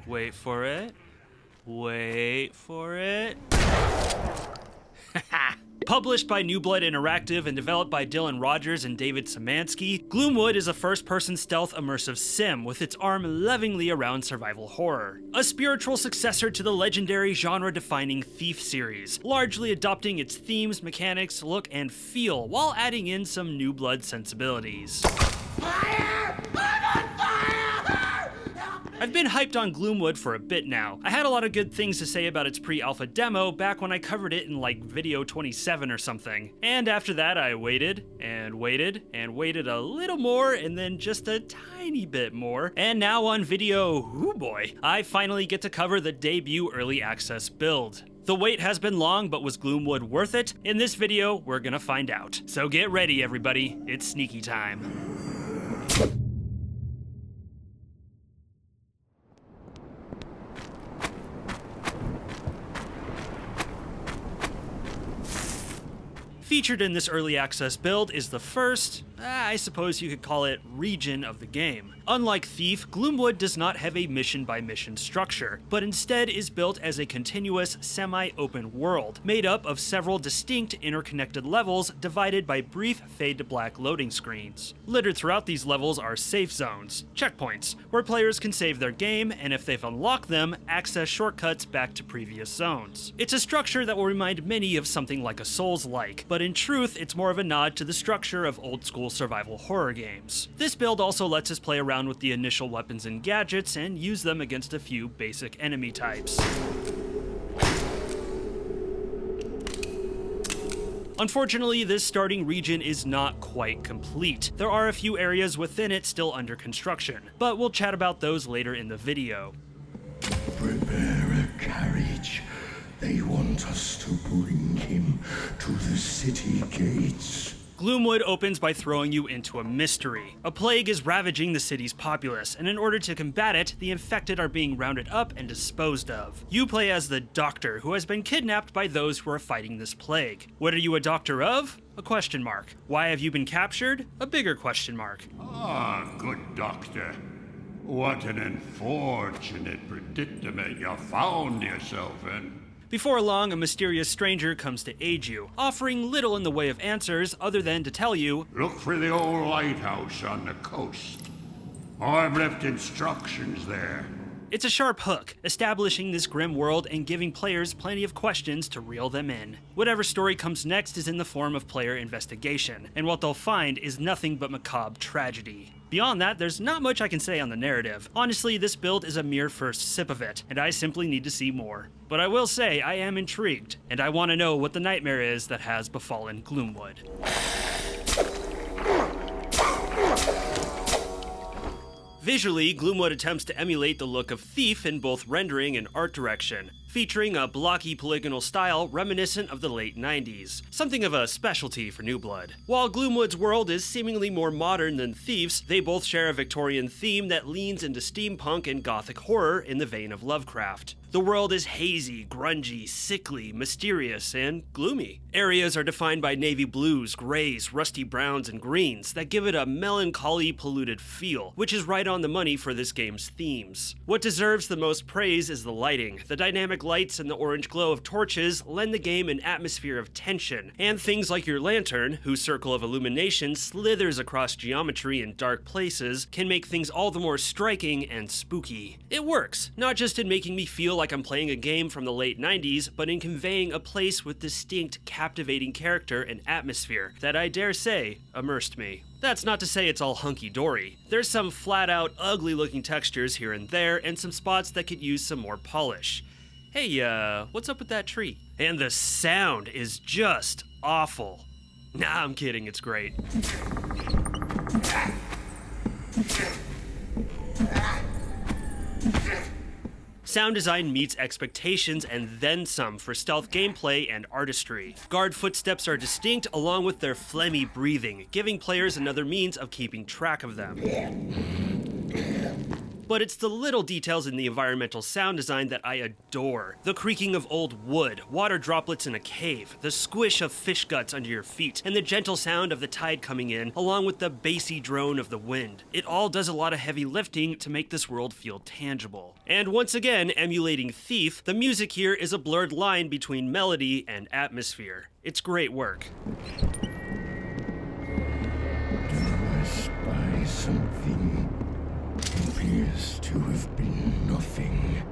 Wait for it. Wait for it. Published by New Blood Interactive and developed by Dillon Rogers and David Syzmanski, Gloomwood is a first-person stealth immersive sim with its arm lovingly around survival horror. A spiritual successor to the legendary genre-defining Thief series, largely adopting its themes, mechanics, look, and feel, while adding in some New Blood sensibilities. Fire! I'm on fire! I've been hyped on Gloomwood for a bit now. I had a lot of good things to say about its pre-alpha demo back when I covered it in like video 27 or something. And after that I waited, and waited, and waited a little more, and then just a tiny bit more. And now on video, oh boy, I finally get to cover the debut early access build. The wait has been long, but was Gloomwood worth it? In this video, we're gonna find out. So get ready everybody, it's sneaky time. Featured in this early access build is the first, I suppose you could call it, region of the game. Unlike Thief, Gloomwood does not have a mission-by-mission structure, but instead is built as a continuous, semi-open world, made up of several distinct interconnected levels divided by brief fade-to-black loading screens. Littered throughout these levels are safe zones, checkpoints, where players can save their game, and if they've unlocked them, access shortcuts back to previous zones. It's a structure that will remind many of something like a Souls-like, but in truth, it's more of a nod to the structure of old-school survival horror games. This build also lets us play around with the initial weapons and gadgets and use them against a few basic enemy types. Unfortunately, this starting region is not quite complete. There are a few areas within it still under construction, but we'll chat about those later in the video. Prepare a carriage. They want us to bring him to the city gates. Gloomwood opens by throwing you into a mystery. A plague is ravaging the city's populace, and in order to combat it, the infected are being rounded up and disposed of. You play as the Doctor, who has been kidnapped by those who are fighting this plague. What are you a doctor of? A question mark. Why have you been captured? A bigger question mark. Ah, good doctor. What an unfortunate predicament you found yourself in. Before long, a mysterious stranger comes to aid you, offering little in the way of answers other than to tell you, Look for the old lighthouse on the coast. I've left instructions there. it's a sharp hook, establishing this grim world and giving players plenty of questions to reel them in. Whatever story comes next is in the form of player investigation, and what they'll find is nothing but macabre tragedy. Beyond that, there's not much I can say on the narrative. Honestly, this build is a mere first sip of it, and I simply need to see more. But I will say, I am intrigued, and I want to know what the nightmare is that has befallen Gloomwood. Visually, Gloomwood attempts to emulate the look of Thief in both rendering and art direction, featuring a blocky polygonal style reminiscent of the late 90s, something of a specialty for New Blood. While Gloomwood's world is seemingly more modern than Thief's, they both share a Victorian theme that leans into steampunk and gothic horror in the vein of Lovecraft. The world is hazy, grungy, sickly, mysterious, and gloomy. Areas are defined by navy blues, grays, rusty browns, and greens that give it a melancholy, polluted feel, which is right on the money for this game's themes. What deserves the most praise is the lighting. The dynamic lights and the orange glow of torches lend the game an atmosphere of tension, and things like your lantern, whose circle of illumination slithers across geometry in dark places, can make things all the more striking and spooky. It works, not just in making me feel like I'm playing a game from the late 90s, but in conveying a place with distinct, captivating character and atmosphere that I dare say immersed me. That's not to say it's all hunky-dory. There's some flat-out, ugly-looking textures here and there, and some spots that could use some more polish. Hey, what's up with that tree? And the sound is just awful. Nah, I'm kidding, it's great. Sound design meets expectations and then some for stealth gameplay and artistry. Guard footsteps are distinct along with their phlegmy breathing, giving players another means of keeping track of them. but it's the little details in the environmental sound design that I adore. The creaking of old wood, water droplets in a cave, the squish of fish guts under your feet, and the gentle sound of the tide coming in, along with the bassy drone of the wind. It all does a lot of heavy lifting to make this world feel tangible. And once again, emulating Thief, the music here is a blurred line between melody and atmosphere. It's great work. I spy something. Appears to have been nothing.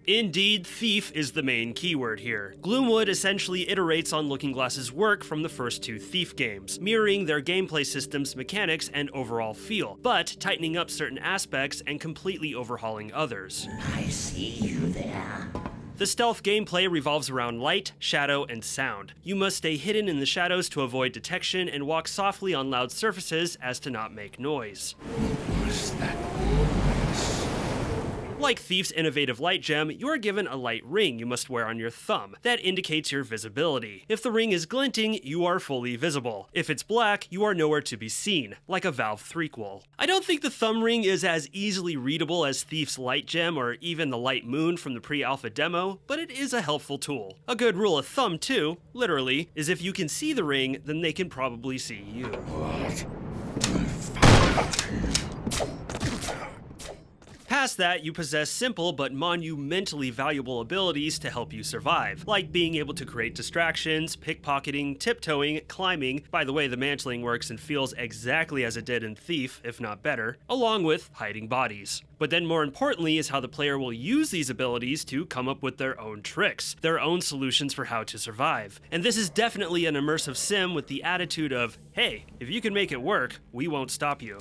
Indeed, Thief is the main keyword here. Gloomwood essentially iterates on Looking Glass's work from the first two Thief games, mirroring their gameplay system's mechanics and overall feel, but tightening up certain aspects and completely overhauling others. I see you there. The stealth gameplay revolves around light, shadow, and sound. You must stay hidden in the shadows to avoid detection and walk softly on loud surfaces as to not make noise. What was that noise? Like Thief's innovative light gem, you are given a light ring you must wear on your thumb that indicates your visibility. If the ring is glinting, you are fully visible. If it's black, you are nowhere to be seen, like a Valve threequel. I don't think the thumb ring is as easily readable as Thief's light gem or even the light moon from the pre-alpha demo, but it is a helpful tool. A good rule of thumb too, literally, is if you can see the ring, then they can probably see you. What? Past that, you possess simple but monumentally valuable abilities to help you survive, like being able to create distractions, pickpocketing, tiptoeing, climbing. By the way, the mantling works and feels exactly as it did in Thief, if not better, along with hiding bodies. But then more importantly is how the player will use these abilities to come up with their own tricks, their own solutions for how to survive. And this is definitely an immersive sim with the attitude of, hey, if you can make it work, we won't stop you.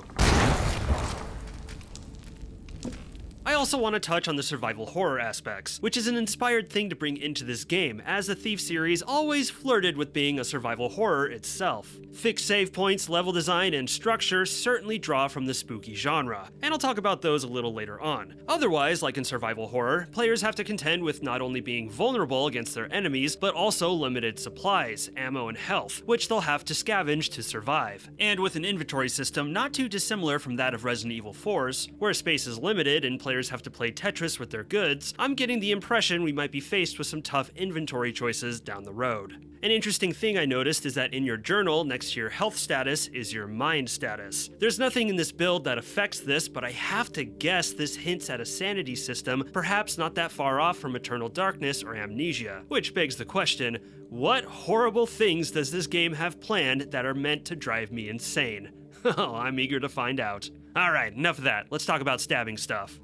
I also want to touch on the survival horror aspects, which is an inspired thing to bring into this game, as the Thief series always flirted with being a survival horror itself. Fixed save points, level design, and structure certainly draw from the spooky genre, and I'll talk about those a little later on. Otherwise, like in survival horror, players have to contend with not only being vulnerable against their enemies, but also limited supplies, ammo, and health, which they'll have to scavenge to survive. And with an inventory system not too dissimilar from that of Resident Evil 4's, where space is limited and players have to play Tetris with their goods, I'm getting the impression we might be faced with some tough inventory choices down the road. An interesting thing I noticed is that in your journal, next to your health status, is your mind status. There's nothing in this build that affects this, but I have to guess this hints at a sanity system, perhaps not that far off from Eternal Darkness or Amnesia. Which begs the question, what horrible things does this game have planned that are meant to drive me insane? Oh, I'm eager to find out. Alright, enough of that. Let's talk about stabbing stuff.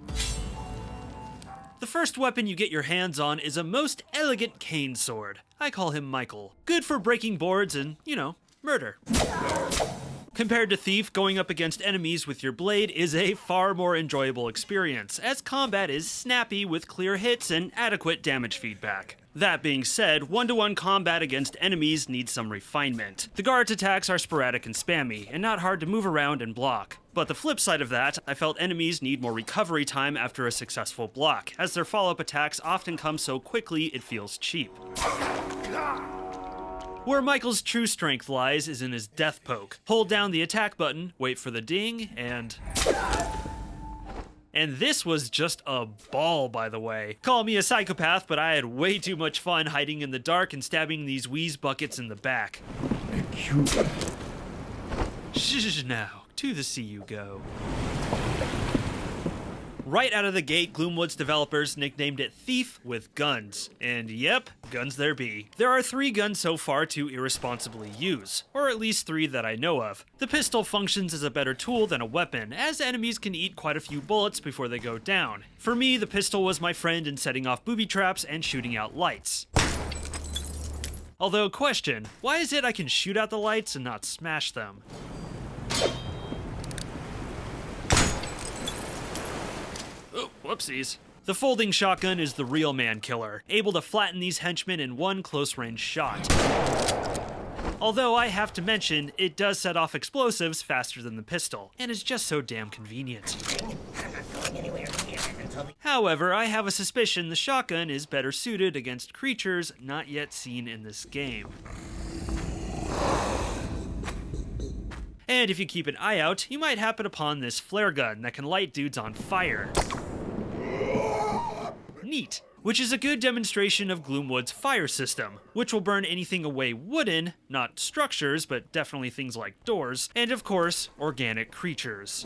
The first weapon you get your hands on is a most elegant cane sword. I call him Michael. Good for breaking boards and, murder. Compared to Thief, going up against enemies with your blade is a far more enjoyable experience, as combat is snappy with clear hits and adequate damage feedback. That being said, one-to-one combat against enemies needs some refinement. The guard's attacks are sporadic and spammy, and not hard to move around and block. But the flip side of that, I felt enemies need more recovery time after a successful block, as their follow-up attacks often come so quickly it feels cheap. Where Michael's true strength lies is in his death poke. Hold down the attack button, wait for the ding, and this was just a ball, by the way. Call me a psychopath, but I had way too much fun hiding in the dark and stabbing these wheeze buckets in the back. Shh now, to the sea you go. Right out of the gate, Gloomwood's developers nicknamed it Thief with Guns. And yep, guns there be. There are 3 guns so far to irresponsibly use, or at least 3 that I know of. The pistol functions as a better tool than a weapon, as enemies can eat quite a few bullets before they go down. For me, the pistol was my friend in setting off booby traps and shooting out lights. Although, question, why is it I can shoot out the lights and not smash them? Oh, whoopsies. The folding shotgun is the real man killer, able to flatten these henchmen in one close-range shot. Although I have to mention, it does set off explosives faster than the pistol, and is just so damn convenient. However, I have a suspicion the shotgun is better suited against creatures not yet seen in this game. And if you keep an eye out, you might happen upon this flare gun that can light dudes on fire. Neat. Which is a good demonstration of Gloomwood's fire system, which will burn anything away wooden, not structures, but definitely things like doors, and of course, organic creatures.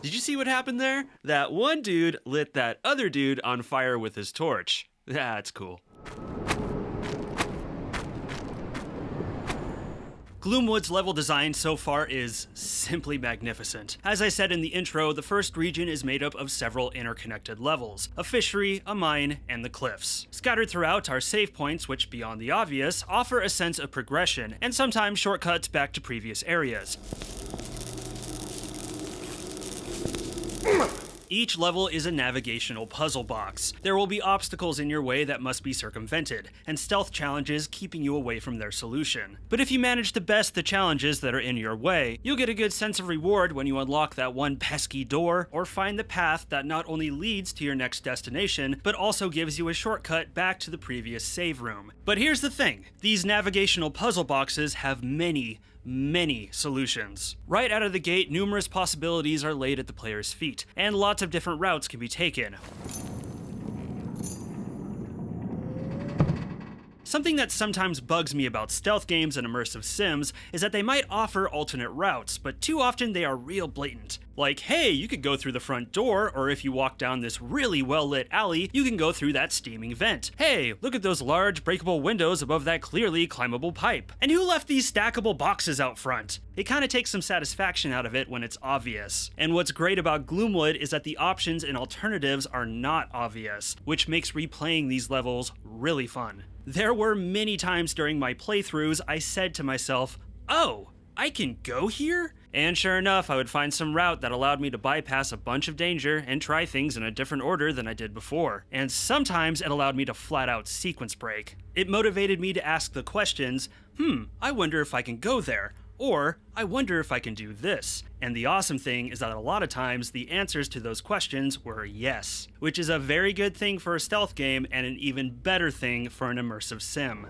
Did you see what happened there? That one dude lit that other dude on fire with his torch. That's cool. Gloomwood's level design so far is simply magnificent. As I said in the intro, the first region is made up of several interconnected levels: a fishery, a mine, and the cliffs. Scattered throughout are save points which, beyond the obvious, offer a sense of progression, and sometimes shortcuts back to previous areas. Each level is a navigational puzzle box. There will be obstacles in your way that must be circumvented, and stealth challenges keeping you away from their solution. But if you manage to best the challenges that are in your way, you'll get a good sense of reward when you unlock that one pesky door, or find the path that not only leads to your next destination, but also gives you a shortcut back to the previous save room. But here's the thing, these navigational puzzle boxes have many solutions. Right out of the gate, numerous possibilities are laid at the player's feet, and lots of different routes can be taken. Something that sometimes bugs me about stealth games and immersive sims is that they might offer alternate routes, but too often they are real blatant. Like, hey, you could go through the front door, or if you walk down this really well-lit alley, you can go through that steaming vent. Hey, look at those large breakable windows above that clearly climbable pipe. And who left these stackable boxes out front? It kind of takes some satisfaction out of it when it's obvious. And what's great about Gloomwood is that the options and alternatives are not obvious, which makes replaying these levels really fun. There were many times during my playthroughs I said to myself, oh, I can go here? And sure enough, I would find some route that allowed me to bypass a bunch of danger and try things in a different order than I did before. And sometimes it allowed me to flat out sequence break. It motivated me to ask the questions, I wonder if I can go there. Or, I wonder if I can do this. And the awesome thing is that a lot of times the answers to those questions were yes, which is a very good thing for a stealth game and an even better thing for an immersive sim.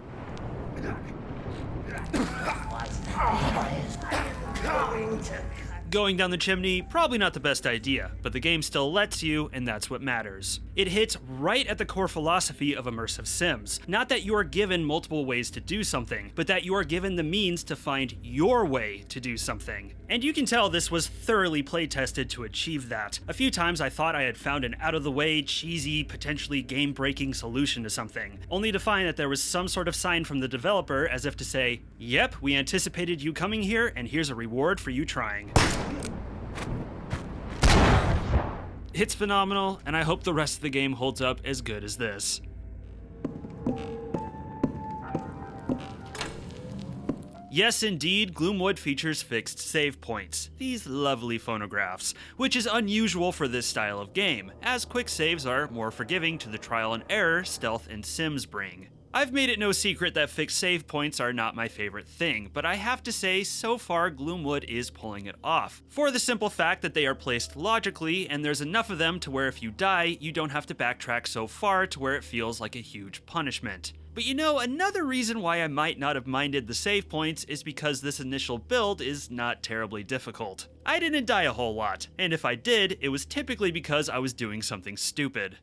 Going down the chimney, probably not the best idea, but the game still lets you, and that's what matters. It hits right at the core philosophy of immersive sims. Not that you are given multiple ways to do something, but that you are given the means to find your way to do something. And you can tell this was thoroughly playtested to achieve that. A few times I thought I had found an out-of-the-way, cheesy, potentially game-breaking solution to something, only to find that there was some sort of sign from the developer as if to say, yep, we anticipated you coming here, and here's a reward for you trying. It's phenomenal, and I hope the rest of the game holds up as good as this. Yes, indeed, Gloomwood features fixed save points, these lovely phonographs, which is unusual for this style of game, as quick saves are more forgiving to the trial and error stealth and sims bring. I've made it no secret that fixed save points are not my favorite thing, but I have to say, so far Gloomwood is pulling it off. For the simple fact that they are placed logically, and there's enough of them to where if you die, you don't have to backtrack so far to where it feels like a huge punishment. But you know, another reason why I might not have minded the save points is because this initial build is not terribly difficult. I didn't die a whole lot, and if I did, it was typically because I was doing something stupid.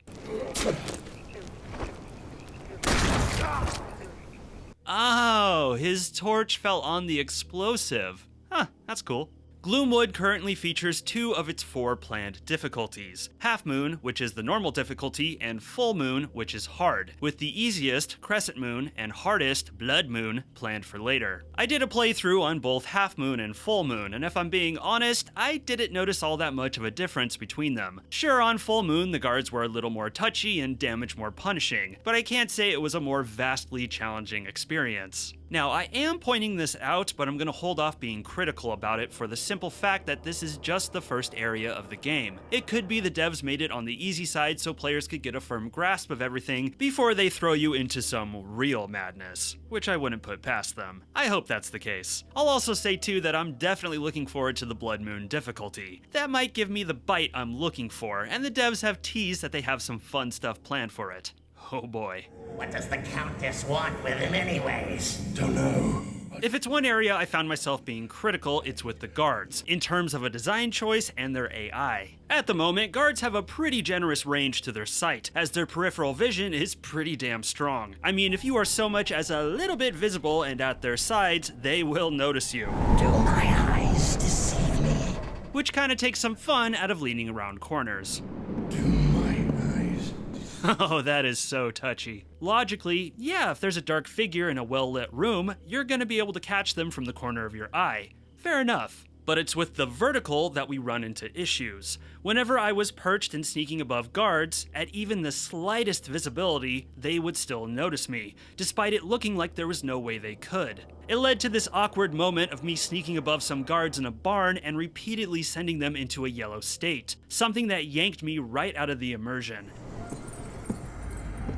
Oh, his torch fell on the explosive. Huh, that's cool. Gloomwood currently features 2 of its 4 planned difficulties: Half Moon, which is the normal difficulty, and Full Moon, which is hard, with the easiest, Crescent Moon, and hardest, Blood Moon, planned for later. I did a playthrough on both Half Moon and Full Moon, and if I'm being honest, I didn't notice all that much of a difference between them. Sure, on Full Moon, the guards were a little more touchy and damage more punishing, but I can't say it was a more vastly challenging experience. Now, I am pointing this out, but I'm going to hold off being critical about it for the simple fact that this is just the first area of the game. It could be the devs made it on the easy side so players could get a firm grasp of everything before they throw you into some real madness, which I wouldn't put past them. I hope that's the case. I'll also say too that I'm definitely looking forward to the Blood Moon difficulty. That might give me the bite I'm looking for, and the devs have teased that they have some fun stuff planned for it. Oh boy. What does the Countess want with him anyways? Don't know. If it's one area I found myself being critical, it's with the guards, in terms of a design choice and their AI. At the moment, guards have a pretty generous range to their sight, as their peripheral vision is pretty damn strong. I mean, if you are so much as a little bit visible and at their sides, they will notice you. Do my eyes deceive me? Which kinda takes some fun out of leaning around corners. Do my eyes Oh, that is so touchy. Logically, yeah, if there's a dark figure in a well-lit room, you're gonna be able to catch them from the corner of your eye. Fair enough. But it's with the vertical that we run into issues. Whenever I was perched and sneaking above guards, at even the slightest visibility, they would still notice me, despite it looking like there was no way they could. It led to this awkward moment of me sneaking above some guards in a barn and repeatedly sending them into a yellow state, something that yanked me right out of the immersion.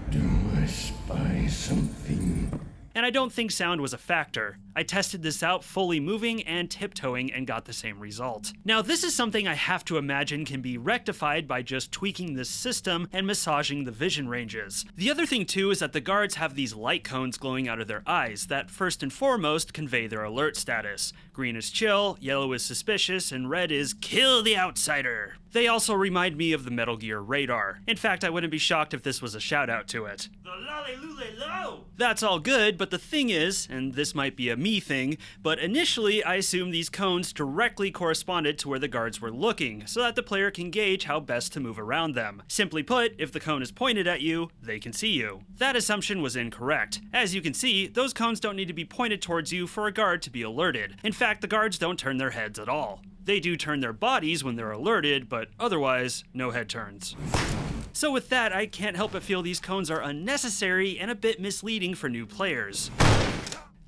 Do I spy something? And I don't think sound was a factor. I tested this out fully moving and tiptoeing and got the same result. Now this is something I have to imagine can be rectified by just tweaking this system and massaging the vision ranges. The other thing too is that the guards have these light cones glowing out of their eyes that first and foremost convey their alert status. Green is chill, yellow is suspicious, and red is kill the outsider. They also remind me of the Metal Gear radar. In fact, I wouldn't be shocked if this was a shout out to it. The lolly-lully-low! That's all good, but the thing is, and this might be a me thing, but initially I assumed these cones directly corresponded to where the guards were looking, so that the player can gauge how best to move around them. Simply put, if the cone is pointed at you, they can see you. That assumption was incorrect. As you can see, those cones don't need to be pointed towards you for a guard to be alerted. In fact, the guards don't turn their heads at all. They do turn their bodies when they're alerted, but otherwise, no head turns. So with that, I can't help but feel these cones are unnecessary and a bit misleading for new players.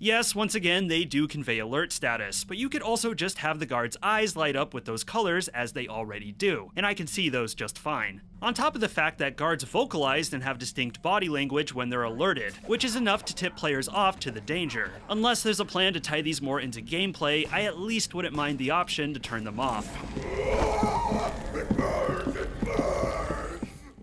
Yes, once again, they do convey alert status, but you could also just have the guards' eyes light up with those colors as they already do, and I can see those just fine. On top of the fact that guards vocalize and have distinct body language when they're alerted, which is enough to tip players off to the danger. Unless there's a plan to tie these more into gameplay, I at least wouldn't mind the option to turn them off.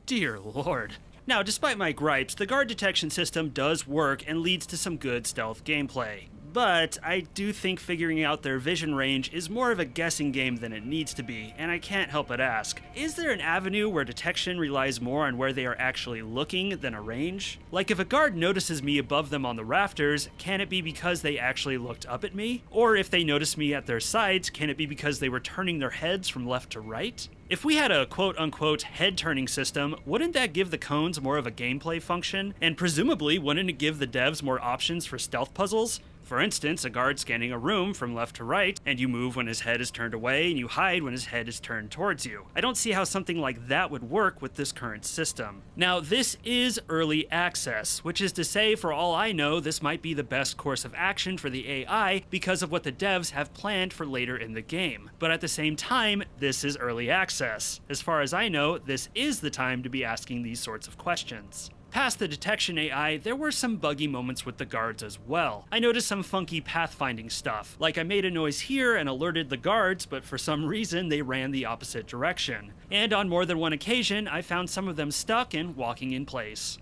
Dear Lord. Now, despite my gripes, the guard detection system does work and leads to some good stealth gameplay. But I do think figuring out their vision range is more of a guessing game than it needs to be, and I can't help but ask, is there an avenue where detection relies more on where they are actually looking than a range? Like if a guard notices me above them on the rafters, can it be because they actually looked up at me? Or if they notice me at their sides, can it be because they were turning their heads from left to right? If we had a quote-unquote head-turning system, wouldn't that give the cones more of a gameplay function? And presumably, wouldn't it give the devs more options for stealth puzzles? For instance, a guard scanning a room from left to right, and you move when his head is turned away, and you hide when his head is turned towards you. I don't see how something like that would work with this current system. Now, this is early access, which is to say, for all I know, this might be the best course of action for the AI because of what the devs have planned for later in the game. But at the same time, this is early access. As far as I know, this is the time to be asking these sorts of questions. Past the detection AI, there were some buggy moments with the guards as well. I noticed some funky pathfinding stuff, like I made a noise here and alerted the guards, but for some reason they ran the opposite direction. And on more than one occasion, I found some of them stuck and walking in place.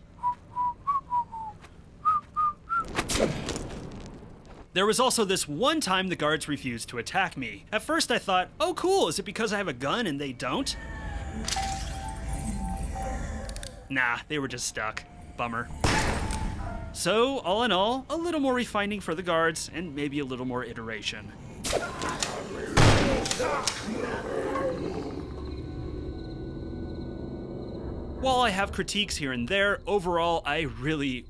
There was also this one time the guards refused to attack me. At first I thought, oh cool, is it because I have a gun and they don't? Nah, they were just stuck. Bummer. So, all in all, a little more refining for the guards, and maybe a little more iteration. While I have critiques here and there, overall I really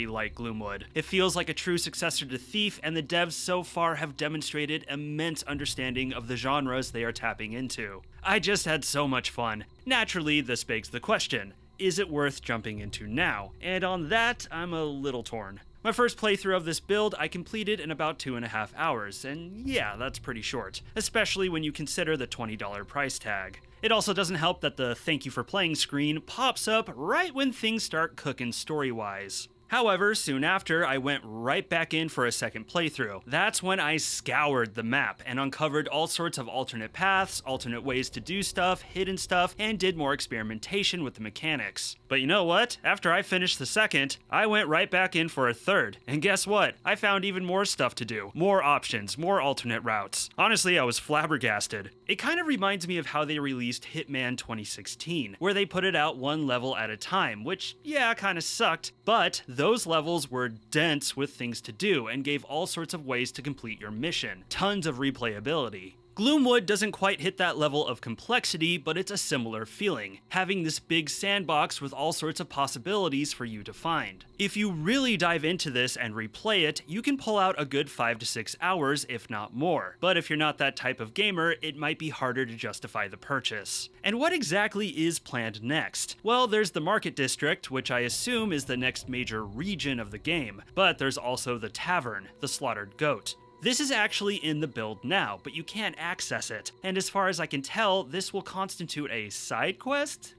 like Gloomwood. It feels like a true successor to Thief, and the devs so far have demonstrated immense understanding of the genres they are tapping into. I just had so much fun. Naturally, this begs the question, is it worth jumping into now? And on that, I'm a little torn. My first playthrough of this build I completed in about 2.5 hours, and yeah, that's pretty short, especially when you consider the $20 price tag. It also doesn't help that the thank you for playing screen pops up right when things start cooking story-wise. However, soon after, I went right back in for a second playthrough. That's when I scoured the map and uncovered all sorts of alternate paths, alternate ways to do stuff, hidden stuff, and did more experimentation with the mechanics. But you know what? After I finished the second, I went right back in for a third. And guess what? I found even more stuff to do. More options, more alternate routes. Honestly, I was flabbergasted. It kind of reminds me of how they released Hitman 2016, where they put it out one level at a time, which, yeah, kind of sucked, but those levels were dense with things to do and gave all sorts of ways to complete your mission. Tons of replayability. Gloomwood doesn't quite hit that level of complexity, but it's a similar feeling, having this big sandbox with all sorts of possibilities for you to find. If you really dive into this and replay it, you can pull out a good 5 to 6 hours, if not more. But if you're not that type of gamer, it might be harder to justify the purchase. And what exactly is planned next? Well, there's the Market District, which I assume is the next major region of the game, but there's also the Tavern, the Slaughtered Goat. This is actually in the build now, but you can't access it, and as far as I can tell, this will constitute a side quest, ?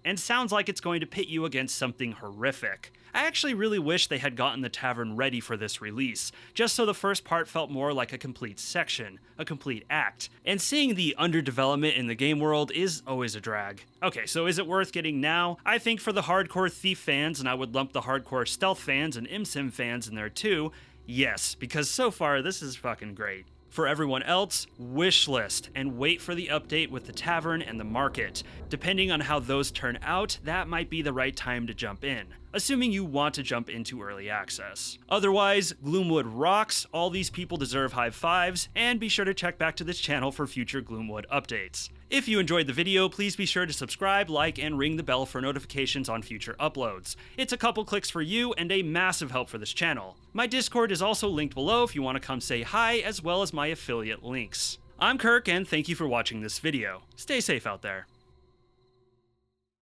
And sounds like it's going to pit you against something horrific. I actually really wish they had gotten the tavern ready for this release, just so the first part felt more like a complete section, a complete act, and seeing the underdevelopment in the game world is always a drag. Okay, so is it worth getting now? I think for the hardcore Thief fans, and I would lump the hardcore Stealth fans and imsim fans in there too, yes, because so far this is fucking great. For everyone else, wishlist and wait for the update with the tavern and the market. Depending on how those turn out, that might be the right time to jump in, assuming you want to jump into early access. Otherwise, Gloomwood rocks, all these people deserve high fives, and be sure to check back to this channel for future Gloomwood updates. If you enjoyed the video, please be sure to subscribe, like, and ring the bell for notifications on future uploads. It's a couple clicks for you and a massive help for this channel. My Discord is also linked below if you want to come say hi, as well as my affiliate links. I'm Kirk, and thank you for watching this video. Stay safe out there.